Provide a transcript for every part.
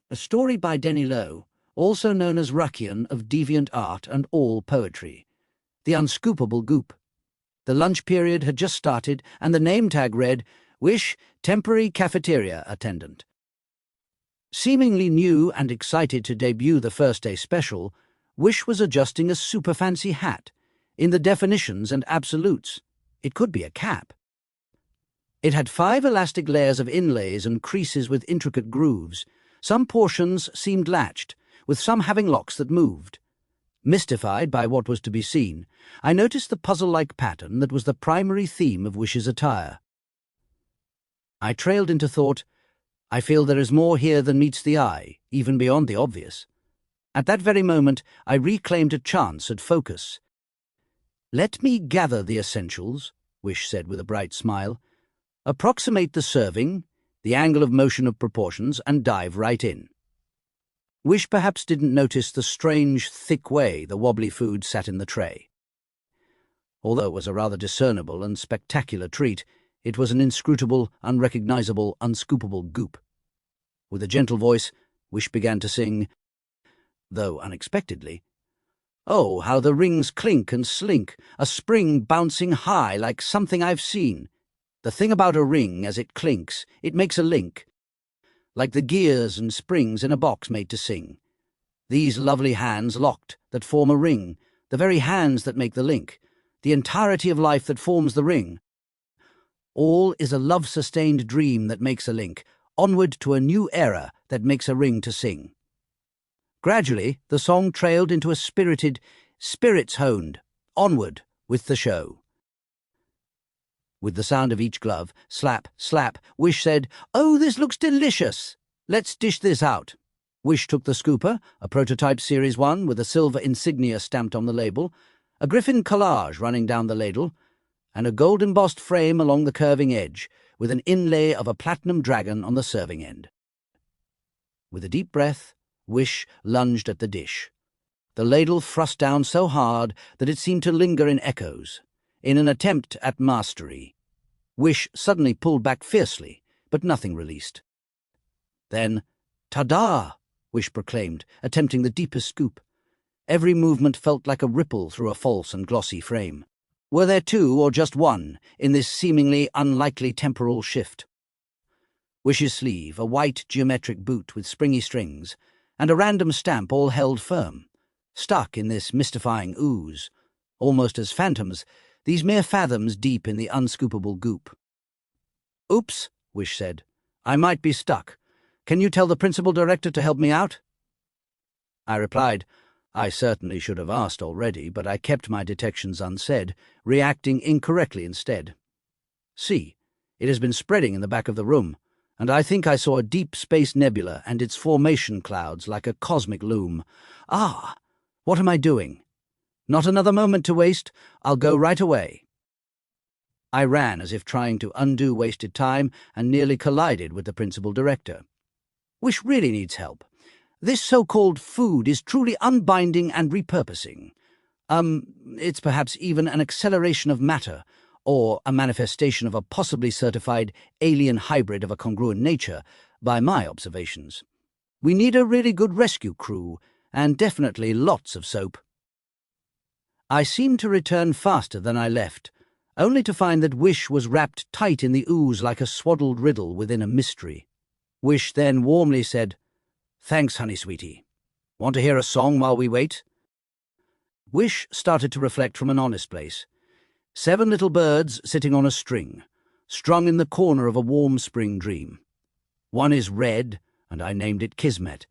a story by Denny Lowe, also known as Ruckian of Deviant Art and All Poetry. The Unscoopable Goop. The lunch period had just started, and the name tag read, "Wish, Temporary Cafeteria Attendant." Seemingly new and excited to debut the first day special, Wish was adjusting a super fancy hat. In the definitions and absolutes, it could be a cap. It had 5 elastic layers of inlays and creases with intricate grooves. Some portions seemed latched, with some having locks that moved. Mystified by what was to be seen, I noticed the puzzle-like pattern that was the primary theme of Wish's attire. I trailed into thought, I feel there is more here than meets the eye, even beyond the obvious. At that very moment, I reclaimed a chance at focus. "Let me gather the essentials," Wish said with a bright smile. "Approximate the serving, the angle of motion of proportions, and dive right in." Wish perhaps didn't notice the strange, thick way the wobbly food sat in the tray. Although it was a rather discernible and spectacular treat, it was an inscrutable, unrecognizable, unscoopable goop. With a gentle voice, Wish began to sing, though unexpectedly, "Oh, how the rings clink and slink, a spring bouncing high like something I've seen. The thing about a ring, as it clinks, it makes a link, like the gears and springs in a box made to sing. These lovely hands locked that form a ring, the very hands that make the link, the entirety of life that forms the ring. All is a love-sustained dream that makes a link, onward to a new era that makes a ring to sing." Gradually, the song trailed into a spirited, spirits honed, onward with the show. With the sound of each glove, slap, slap, Wish said, "Oh, this looks delicious. Let's dish this out." Wish took the scooper, a prototype Series 1 with a silver insignia stamped on the label, a griffin collage running down the ladle, and a gold-embossed frame along the curving edge, with an inlay of a platinum dragon on the serving end. With a deep breath, Wish lunged at the dish. The ladle thrust down so hard that it seemed to linger in echoes. In an attempt at mastery, Wish suddenly pulled back fiercely, but nothing released. Then, "Ta-da!" Wish proclaimed, attempting the deepest scoop. Every movement felt like a ripple through a false and glossy frame. Were there 2 or just 1 in this seemingly unlikely temporal shift? Wish's sleeve, a white geometric boot with springy strings, and a random stamp all held firm, stuck in this mystifying ooze, almost as phantoms, these mere fathoms deep in the unscoopable goop. "Oops," Wish said. "I might be stuck. Can you tell the principal director to help me out?" I replied, I certainly should have asked already, but I kept my detections unsaid, reacting incorrectly instead. "See, it has been spreading in the back of the room, and I think I saw a deep space nebula and its formation clouds like a cosmic loom. Ah, what am I doing? Not another moment to waste. I'll go right away." I ran as if trying to undo wasted time and nearly collided with the principal director. "Wish really needs help. This so-called food is truly unbinding and repurposing. It's perhaps even an acceleration of matter, or a manifestation of a possibly certified alien hybrid of a congruent nature, by my observations. We need a really good rescue crew, and definitely lots of soap." I seemed to return faster than I left, only to find that Wish was wrapped tight in the ooze like a swaddled riddle within a mystery. Wish then warmly said, "Thanks, honey sweetie. Want to hear a song while we wait?" Wish started to reflect from an honest place. 7 little birds sitting on a string, strung in the corner of a warm spring dream. One is red, and I named it Kismet.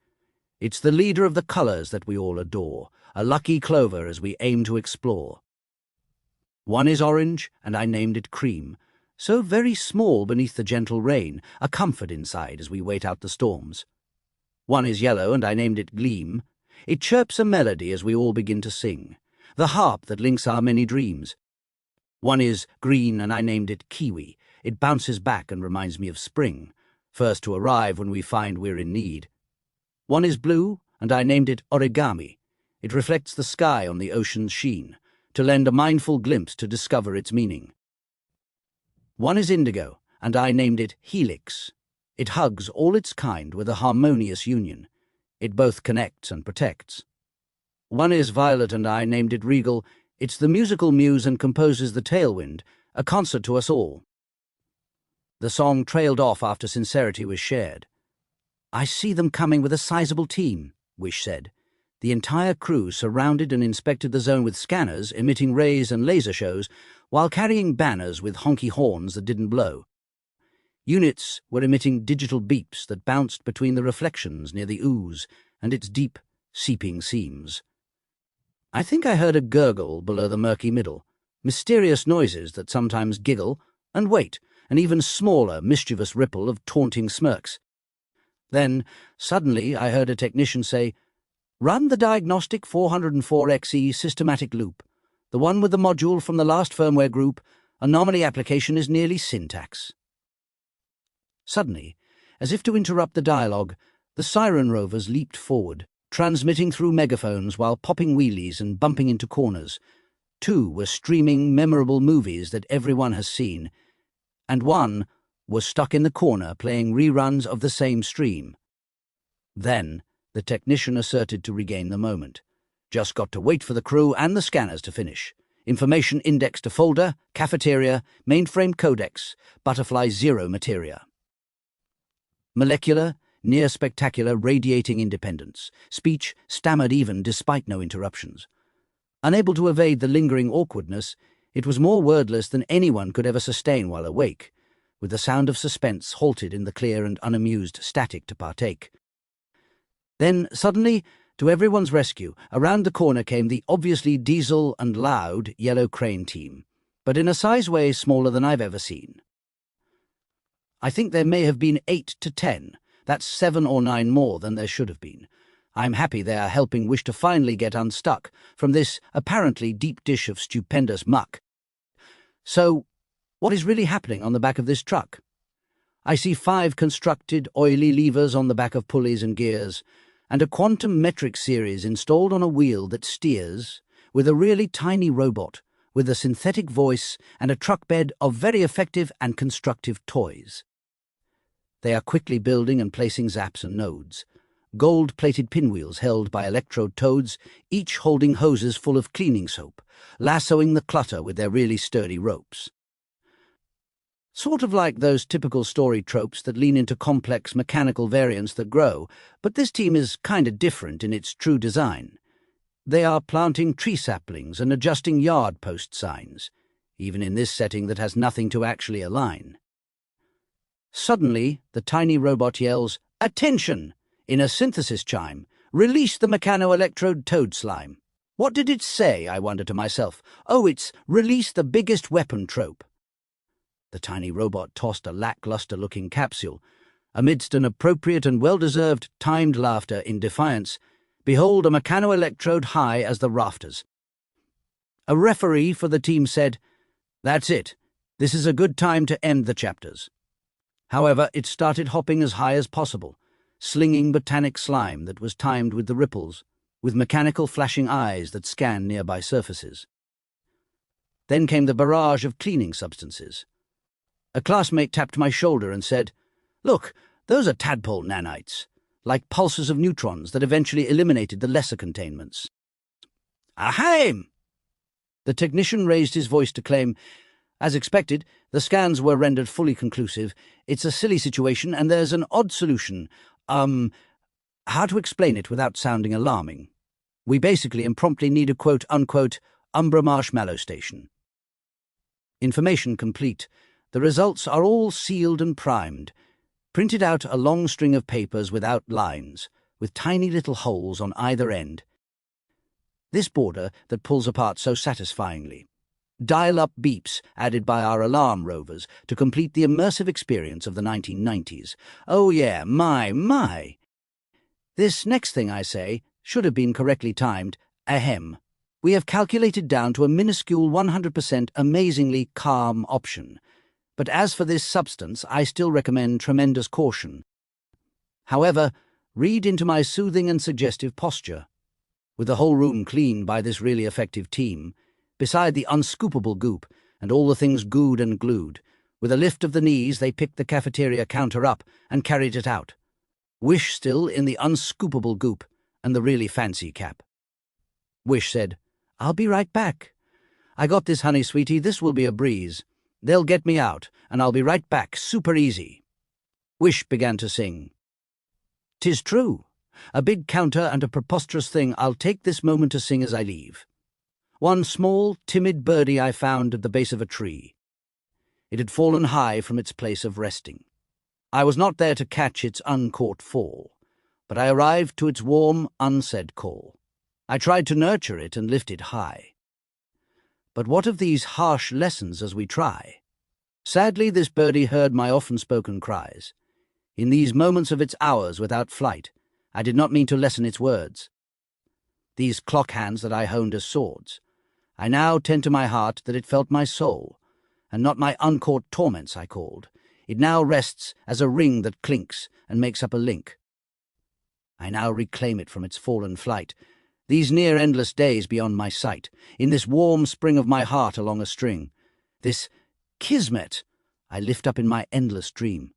It's the leader of the colours that we all adore, a lucky clover as we aim to explore. One is orange, and I named it Cream, so very small beneath the gentle rain, a comfort inside as we wait out the storms. One is yellow, and I named it Gleam. It chirps a melody as we all begin to sing, the harp that links our many dreams. One is green, and I named it Kiwi. It bounces back and reminds me of spring, first to arrive when we find we're in need. One is blue, and I named it Origami. It reflects the sky on the ocean's sheen, to lend a mindful glimpse to discover its meaning. One is indigo, and I named it Helix. It hugs all its kind with a harmonious union. It both connects and protects. One is Violet and I named it Regal. It's the musical muse and composes the Tailwind, a concert to us all. The song trailed off after sincerity was shared. I see them coming with a sizable team, Wish said. The entire crew surrounded and inspected the zone with scanners emitting rays and laser shows while carrying banners with honky horns that didn't blow. Units were emitting digital beeps that bounced between the reflections near the ooze and its deep, seeping seams. I think I heard a gurgle below the murky middle, mysterious noises that sometimes giggle and wait, an even smaller, mischievous ripple of taunting smirks. Then, suddenly, I heard a technician say, "Run the diagnostic 404XE systematic loop. The one with the module from the last firmware group. Anomaly application is nearly syntax." Suddenly, as if to interrupt the dialogue, the siren rovers leaped forward, transmitting through megaphones while popping wheelies and bumping into corners. Two were streaming memorable movies that everyone has seen, and one was stuck in the corner playing reruns of the same stream. Then, the technician asserted to regain the moment. Just got to wait for the crew and the scanners to finish. Information indexed to folder, cafeteria, mainframe codex, butterfly 0 materia. Molecular, near-spectacular, radiating independence. Speech stammered even despite no interruptions. Unable to evade the lingering awkwardness, it was more wordless than anyone could ever sustain while awake, with the sound of suspense halted in the clear and unamused static to partake. Then, suddenly, to everyone's rescue, around the corner came the obviously diesel and loud Yellow Crane team, but in a size way smaller than I've ever seen. I think there may have been 8 to 10. That's 7 or 9 more than there should have been. I'm happy they are helping Wish to finally get unstuck from this apparently deep dish of stupendous muck. So, what is really happening on the back of this truck? I see 5 constructed, oily levers on the back of pulleys and gears, and a quantum metric series installed on a wheel that steers, with a really tiny robot, with a synthetic voice and a truck bed of very effective and constructive toys. They are quickly building and placing zaps and nodes, gold-plated pinwheels held by electrode toads, each holding hoses full of cleaning soap, lassoing the clutter with their really sturdy ropes. Sort of like those typical story tropes that lean into complex mechanical variants that grow, but this team is kinda different in its true design. They are planting tree saplings and adjusting yard post signs, even in this setting that has nothing to actually align. Suddenly, the tiny robot yells, "Attention!" in a synthesis chime. "Release the mechano-electrode toad slime." What did it say, I wonder to myself? Oh, it's "release the biggest weapon trope." The tiny robot tossed a lackluster-looking capsule. Amidst an appropriate and well-deserved timed laughter in defiance, behold a mechano-electrode high as the rafters. A referee for the team said, "That's it. This is a good time to end the chapters." However, it started hopping as high as possible, slinging botanic slime that was timed with the ripples, with mechanical flashing eyes that scanned nearby surfaces. Then came the barrage of cleaning substances. A classmate tapped my shoulder and said, "Look, those are tadpole nanites, like pulses of neutrons that eventually eliminated the lesser containments." "Ahem!" The technician raised his voice to claim, "As expected, the scans were rendered fully conclusive. It's a silly situation and there's an odd solution. How to explain it without sounding alarming? We basically and promptly need a quote-unquote Umbra Marshmallow station." Information complete. The results are all sealed and primed, printed out a long string of papers without lines, with tiny little holes on either end. This border that pulls apart so satisfyingly. Dial-up beeps added by our alarm rovers to complete the immersive experience of the 1990s. Oh yeah, my. This next thing I say should have been correctly timed. Ahem. We have calculated down to a minuscule 100% amazingly calm option. But as for this substance, I still recommend tremendous caution. However, read into my soothing and suggestive posture. With the whole room cleaned by this really effective team, beside the unscoopable goop and all the things gooed and glued, With a lift of the knees, they picked the cafeteria counter up and carried it out. Wish still in the unscoopable goop and the really fancy cap. Wish said, "I'll be right back. I got this, honey sweetie, this will be a breeze. They'll get me out, and I'll be right back, super easy." Wish began to sing. "'Tis true, a big counter and a preposterous thing I'll take this moment to sing as I leave. One small, timid birdie I found at the base of a tree. It had fallen high from its place of resting. I was not there to catch its uncaught fall, but I arrived to its warm, unsaid call. I tried to nurture it and lift it high. But what of these harsh lessons as we try? Sadly, this birdie heard my often-spoken cries. In these moments of its hours without flight, I did not mean to lessen its words. These clock hands that I honed as swords, I now tend to my heart that it felt my soul, and not my uncaught torments I called. It now rests as a ring that clinks and makes up a link. I now reclaim it from its fallen flight, these near endless days beyond my sight, in this warm spring of my heart along a string, this kismet I lift up in my endless dream.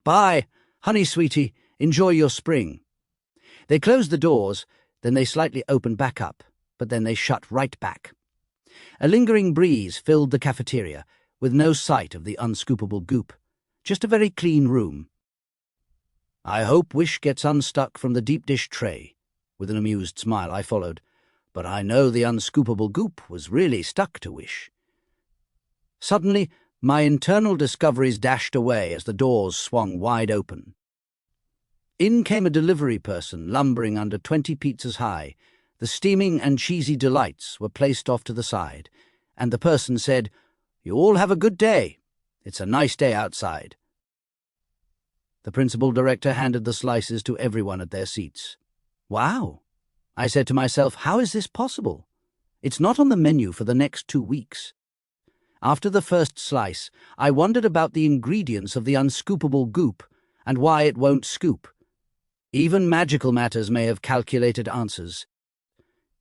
Bye, honey sweetie, enjoy your spring. They closed the doors, then they slightly opened back up, but then they shut right back. A lingering breeze filled the cafeteria, with no sight of the unscoopable goop, just a very clean room. I hope Wish gets unstuck from the deep dish tray. With an amused smile I followed, but I know the unscoopable goop was really stuck to Wish. Suddenly, my internal discoveries dashed away as the doors swung wide open. In came a delivery person lumbering under 20 pizzas high. The steaming and cheesy delights were placed off to the side, and the person said, "You all have a good day. It's a nice day outside." The principal director handed the slices to everyone at their seats. Wow! I said to myself, how is this possible? It's not on the menu for the next 2 weeks. After the first slice, I wondered about the ingredients of the unscoopable goop and why it won't scoop. Even magical matters may have calculated answers.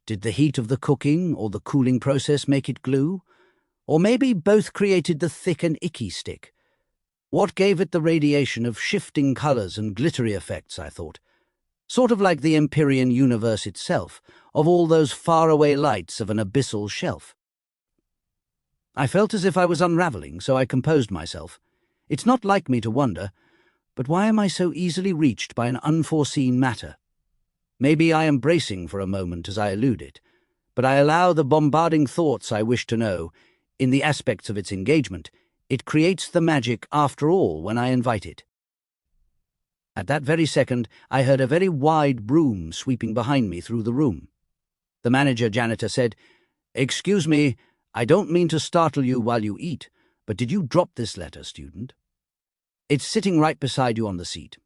Did the heat of the cooking or the cooling process make it glue? Or maybe both created the thick and icky stick? What gave it the radiation of shifting colours and glittery effects, I thought? Sort of like the Empyrean universe itself, of all those faraway lights of an abyssal shelf. I felt as if I was unravelling, so I composed myself. It's not like me to wonder, but why am I so easily reached by an unforeseen matter? Maybe I am bracing for a moment as I elude it, but I allow the bombarding thoughts I wish to know. In the aspects of its engagement, it creates the magic after all when I invite it. At that very second, I heard a very wide broom sweeping behind me through the room. The manager-janitor said, "Excuse me, I don't mean to startle you while you eat, but did you drop this letter, student? It's sitting right beside you on the seat.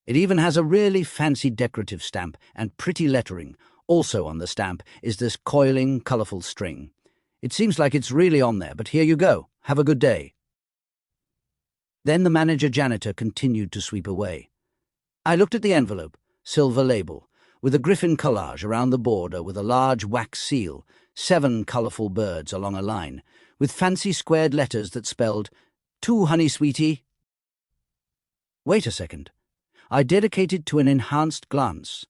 It even has a really fancy decorative stamp and pretty lettering. Also on the stamp is this coiling, colourful string. It seems like it's really on there, but here you go. Have a good day." Then the manager-janitor continued to sweep away. I looked at the envelope, silver label, with a griffin collage around the border with a large wax seal, 7 colourful birds along a line, with fancy squared letters that spelled, "To honey sweetie." Wait a second. I dedicated to an enhanced glance.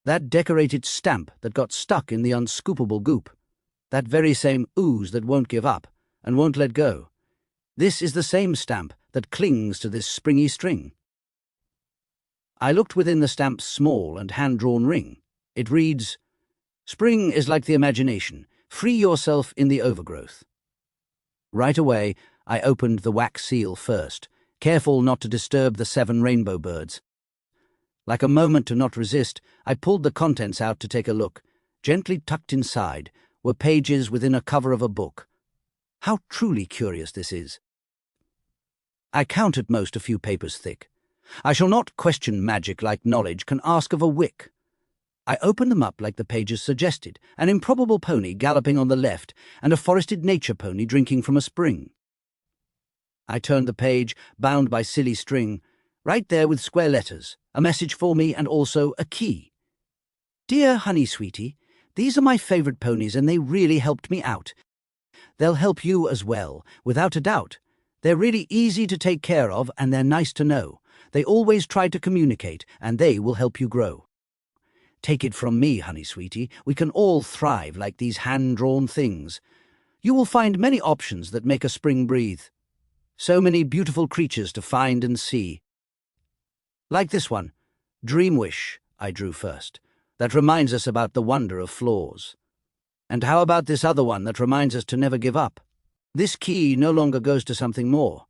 That decorated stamp that got stuck in the unscoopable goop. That very same ooze that won't give up and won't let go. This is the same stamp that clings to this springy string. I looked within the stamp's small and hand-drawn ring. It reads, "Spring is like the imagination. Free yourself in the overgrowth." Right away, I opened the wax seal first, careful not to disturb the 7 rainbow birds. Like a moment to not resist, I pulled the contents out to take a look. Gently tucked inside were pages within a cover of a book. How truly curious this is. I count at most a few papers thick. I shall not question magic like knowledge can ask of a wick. I opened them up like the pages suggested, an improbable pony galloping on the left and a forested nature pony drinking from a spring. I turned the page, bound by silly string, right there with square letters, a message for me and also a key. "Dear honey sweetie, these are my favourite ponies and they really helped me out. They'll help you as well, without a doubt. They're really easy to take care of and they're nice to know. They always try to communicate and they will help you grow. Take it from me, honey sweetie, we can all thrive like these hand-drawn things. You will find many options that make a spring breathe. So many beautiful creatures to find and see. Like this one, Dream Wish, I drew first. That reminds us about the wonder of floors. And how about this other one that reminds us to never give up? This key no longer goes to something more,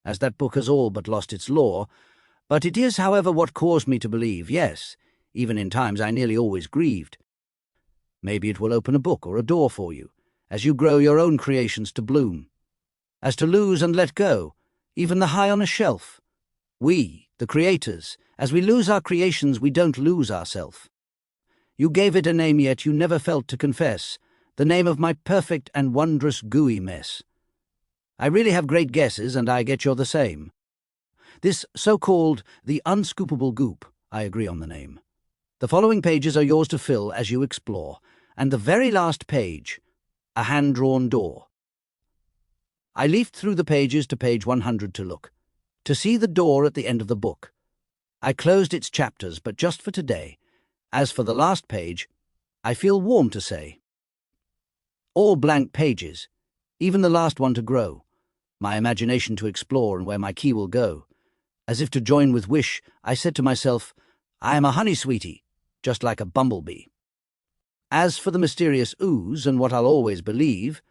as that book has all but lost its lore, but it is, however, what caused me to believe, yes, even in times I nearly always grieved. Maybe it will open a book or a door for you, as you grow your own creations to bloom. As to lose and let go, even the high on a shelf. We, the creators, as we lose our creations, we don't lose ourself. You gave it a name yet you never felt to confess, the name of my perfect and wondrous gooey mess. I really have great guesses, and I get you're the same. This so-called the Unscoopable Goop, I agree on the name. The following pages are yours to fill as you explore, and the very last page, a hand-drawn door. I leafed through the pages to page 100 to look, to see the door at the end of the book. I closed its chapters, but just for today. As for the last page, I feel warm to say. All blank pages, even the last one to grow, my imagination to explore and where my key will go. As if to join with wish, I said to myself, I am a honey sweetie, just like a bumblebee. As for the mysterious ooze and what I'll always believe,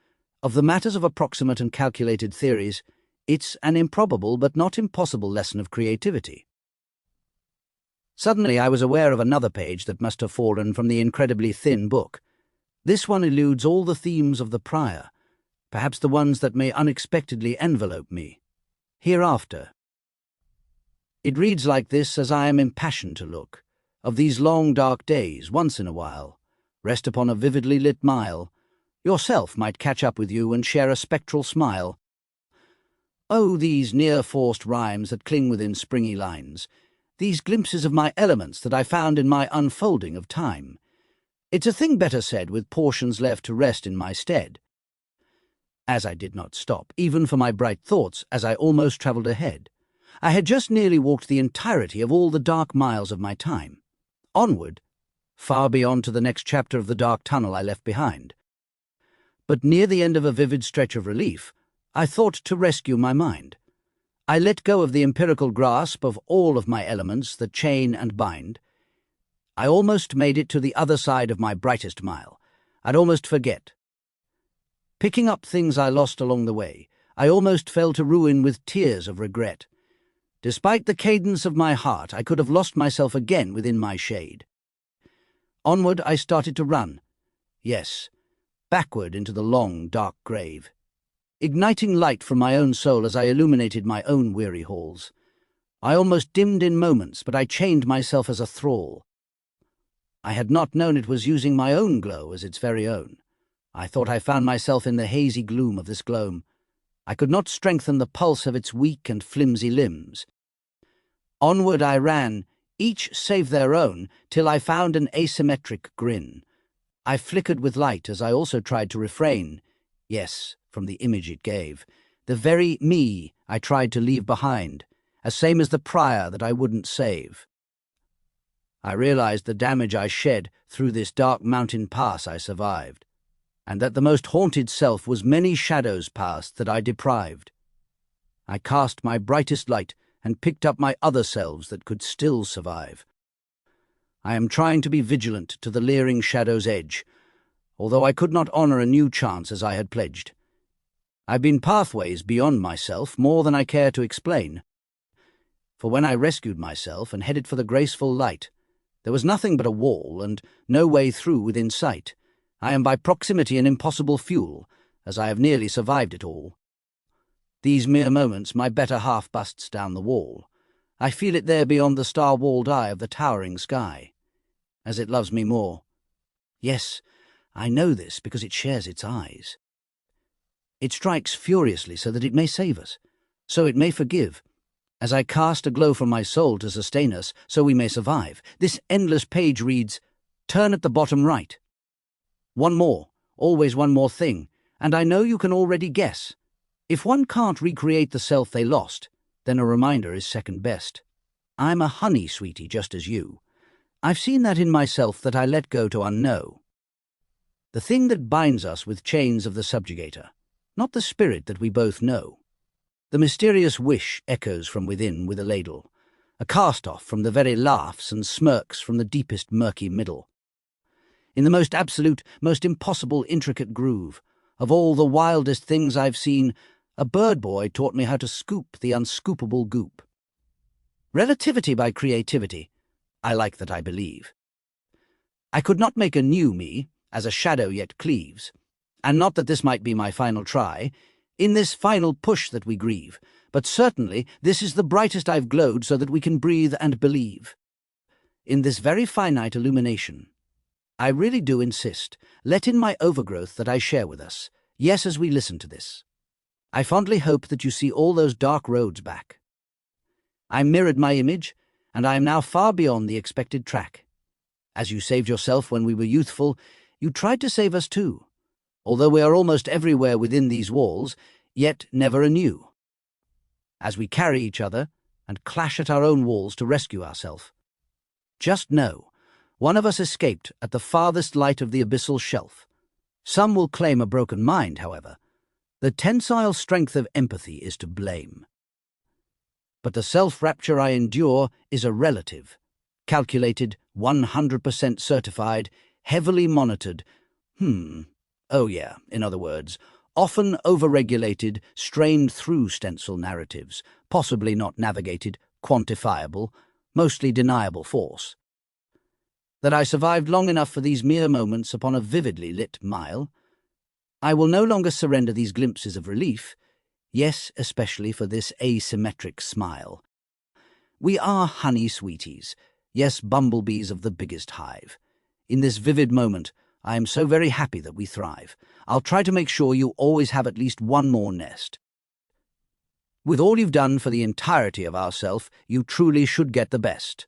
of the matters of approximate and calculated theories, it's an improbable but not impossible lesson of creativity. Suddenly I was aware of another page that must have fallen from the incredibly thin book. This one eludes all the themes of the prior, perhaps the ones that may unexpectedly envelope me. Hereafter. It reads like this as I am impassioned to look, of these long dark days, once in a while, rest upon a vividly lit mile, yourself might catch up with you and share a spectral smile. Oh, these near-forced rhymes that cling within springy lines, these glimpses of my elements that I found in my unfolding of time. It's a thing better said with portions left to rest in my stead. As I did not stop, even for my bright thoughts, as I almost travelled ahead, I had just nearly walked the entirety of all the dark miles of my time. Onward, far beyond to the next chapter of the dark tunnel I left behind. But near the end of a vivid stretch of relief, I thought to rescue my mind. I let go of the empirical grasp of all of my elements that chain and bind. I almost made it to the other side of my brightest mile. I'd almost forget. Picking up things I lost along the way, I almost fell to ruin with tears of regret. Despite the cadence of my heart, I could have lost myself again within my shade. Onward I started to run. Yes, backward into the long, dark grave, igniting light from my own soul as I illuminated my own weary halls. I almost dimmed in moments, but I chained myself as a thrall. I had not known it was using my own glow as its very own. I thought I found myself in the hazy gloom of this gloam. I could not strengthen the pulse of its weak and flimsy limbs. Onward I ran, each save their own, till I found an asymmetric grin. I flickered with light as I also tried to refrain, yes, from the image it gave, the very me I tried to leave behind, as same as the prior that I wouldn't save. I realized the damage I shed through this dark mountain pass I survived, and that the most haunted self was many shadows past that I deprived. I cast my brightest light and picked up my other selves that could still survive. I am trying to be vigilant to the leering shadow's edge, although I could not honor a new chance as I had pledged. I've been pathways beyond myself more than I care to explain. For when I rescued myself and headed for the graceful light, there was nothing but a wall and no way through within sight. I am by proximity an impossible fuel, as I have nearly survived it all. These mere moments my better half busts down the wall. I feel it there beyond the star-walled eye of the towering sky, as it loves me more. Yes, I know this because it shares its eyes. It strikes furiously so that it may save us, so it may forgive. As I cast a glow from my soul to sustain us, so we may survive, this endless page reads, "Turn at the bottom right." One more, always one more thing, and I know you can already guess. If one can't recreate the self they lost, then a reminder is second best. I'm a honey sweetie just as you. I've seen that in myself that I let go to unknow. The thing that binds us with chains of the subjugator, not the spirit that we both know. The mysterious wish echoes from within with a ladle, a cast-off from the very laughs and smirks from the deepest murky middle. In the most absolute, most impossible intricate groove, of all the wildest things I've seen, a bird boy taught me how to scoop the unscoopable goop. Relativity by creativity, I like that I believe. I could not make a new me, as a shadow yet cleaves, and not that this might be my final try, in this final push that we grieve, but certainly this is the brightest I've glowed so that we can breathe and believe. In this very finite illumination, I really do insist, let in my overgrowth that I share with us, yes, as we listen to this. I fondly hope that you see all those dark roads back. I mirrored my image, and I am now far beyond the expected track. As you saved yourself when we were youthful, you tried to save us too. Although we are almost everywhere within these walls, yet never anew. As we carry each other and clash at our own walls to rescue ourselves, just know, one of us escaped at the farthest light of the abyssal shelf. Some will claim a broken mind, however. The tensile strength of empathy is to blame. But the self-rapture I endure is a relative, calculated, 100% certified, heavily monitored, in other words, often overregulated, strained through stencil narratives, possibly not navigated, quantifiable, mostly deniable force. That I survived long enough for these mere moments upon a vividly lit mile. I will no longer surrender these glimpses of relief, yes, especially for this asymmetric smile. We are honey sweeties, yes, bumblebees of the biggest hive. In this vivid moment, I am so very happy that we thrive. I'll try to make sure you always have at least one more nest. With all you've done for the entirety of ourself, you truly should get the best.